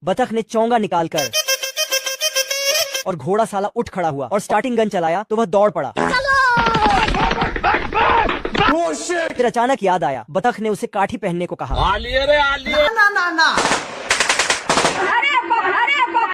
बतख ने चोंगा निकालकर और घोड़ा साला उठ खड़ा हुआ और स्टार्टिंग गन चलाया तो वह दौड़ पड़ा। फिर अचानक याद आया, बतख ने उसे काठी पहनने को कहा।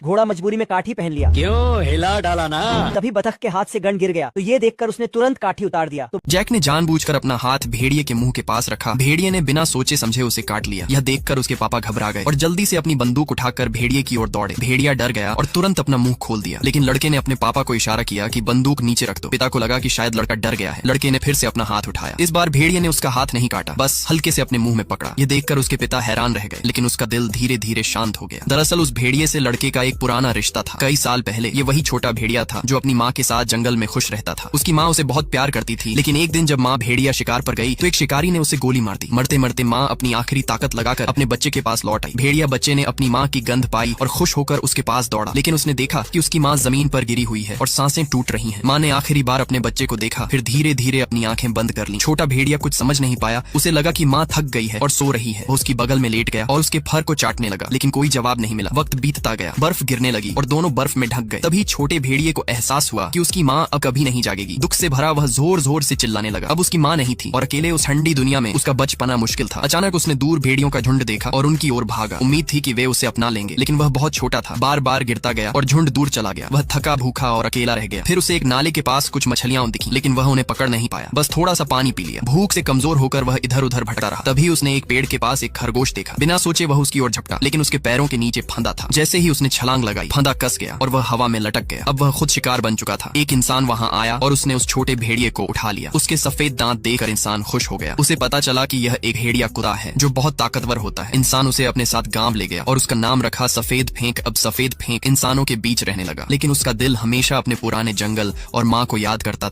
घोड़ा मजबूरी में काठी पहन लिया। क्यों हिला डाला ना। तभी बतख के हाथ से गन गिर गया, तो ये देखकर उसने तुरंत काठी उतार दिया। तो जैक ने जानबूझकर अपना हाथ भेड़िए के मुंह के पास रखा। भेड़िए ने बिना सोचे समझे उसे काट लिया। यह देखकर उसके पापा घबरा गए और जल्दी से अपनी बंदूक उठाकर भेड़िए की ओर दौड़े। भेड़िया डर गया और तुरंत अपना मुंह खोल दिया, लेकिन लड़के ने अपने पापा को इशारा किया कि बंदूक नीचे रख दो। पिता को लगा कि शायद लड़का डर गया है। लड़के ने फिर से अपना हाथ उठाया। इस बार भेड़िए ने उसका हाथ नहीं काटा, बस हल्के से अपने मुंह में पकड़ा। ये देखकर उसके पिता हैरान रह गए, लेकिन उसका दिल धीरे धीरे शांत हो गया। दरअसल उस भेड़िए से लड़के का एक पुराना रिश्ता था। कई साल पहले ये वही छोटा भेड़िया था जो अपनी माँ के साथ जंगल में खुश रहता था। उसकी माँ उसे बहुत प्यार करती थी, लेकिन एक दिन जब माँ भेड़िया शिकार पर गई तो एक शिकारी ने उसे गोली मार दी। मरते मरते माँ अपनी आखिरी ताकत लगाकर अपने बच्चे के पास लौट आई। भेड़िया बच्चे ने अपनी माँ की गंध पाई और खुश होकर उसके पास दौड़ा, लेकिन उसने देखा कि उसकी माँ जमीन पर गिरी हुई है और सांसें टूट रही हैं। माँ ने आखिरी बार अपने बच्चे को देखा, फिर धीरे धीरे अपनी आंखें बंद कर ली। छोटा भेड़िया कुछ समझ नहीं पाया। उसे लगा कि माँ थक गई है और सो रही है। वो उसकी बगल में लेट गया और उसके फर को चाटने लगा, लेकिन कोई जवाब नहीं मिला। वक्त बीतता गया, बर्फ गिरने लगी और दोनों बर्फ में ढक गए। तभी छोटे भेड़िए को एहसास हुआ कि उसकी माँ अब कभी नहीं जागेगी। दुख से भरा वह जोर जोर से चिल्लाने लगा। अब उसकी माँ नहीं थी और अकेले उस ठंडी दुनिया में उसका बच पाना मुश्किल था। अचानक उसने दूर भेड़ियों का झुंड देखा और उनकी ओर भागा। उम्मीद थी कि वे उसे अपना लेंगे, लेकिन वह बहुत छोटा था। बार बार गिरता गया और झुंड दूर चला गया। वह थका भूखा और अकेला रह गया। फिर उसे एक नाले के पास कुछ मछलियां दिखी, लेकिन वह उन्हें पकड़ नहीं पाया, बस थोड़ा सा पानी पी लिया। भूख से कमजोर होकर वह इधर उधर भटका रहा। तभी उसने एक पेड़ के पास एक खरगोश देखा। बिना सोचे वह उसकी ओर झपटा, लेकिन उसके पैरों के नीचे फंदा था। जैसे ही उसने छलांग लगाई, फंदा कस गया और वह हवा में लटक गया। अब वह खुद शिकार बन चुका था। एक इंसान वहां आया और उसने उस छोटे भेड़िए को उठा लिया। उसके सफेद दांत देखकर इंसान खुश हो गया। उसे पता चला कि यह एक भेड़िया कुत्ता है जो बहुत ताकतवर होता है। इंसान उसे अपने साथ गांव ले गया और उसका नाम रखा सफेद फेंक। अब सफेद फेंक इंसानों के बीच रहने लगा, लेकिन उसका दिल हमेशा अपने पुराने जंगल और माँ को याद करता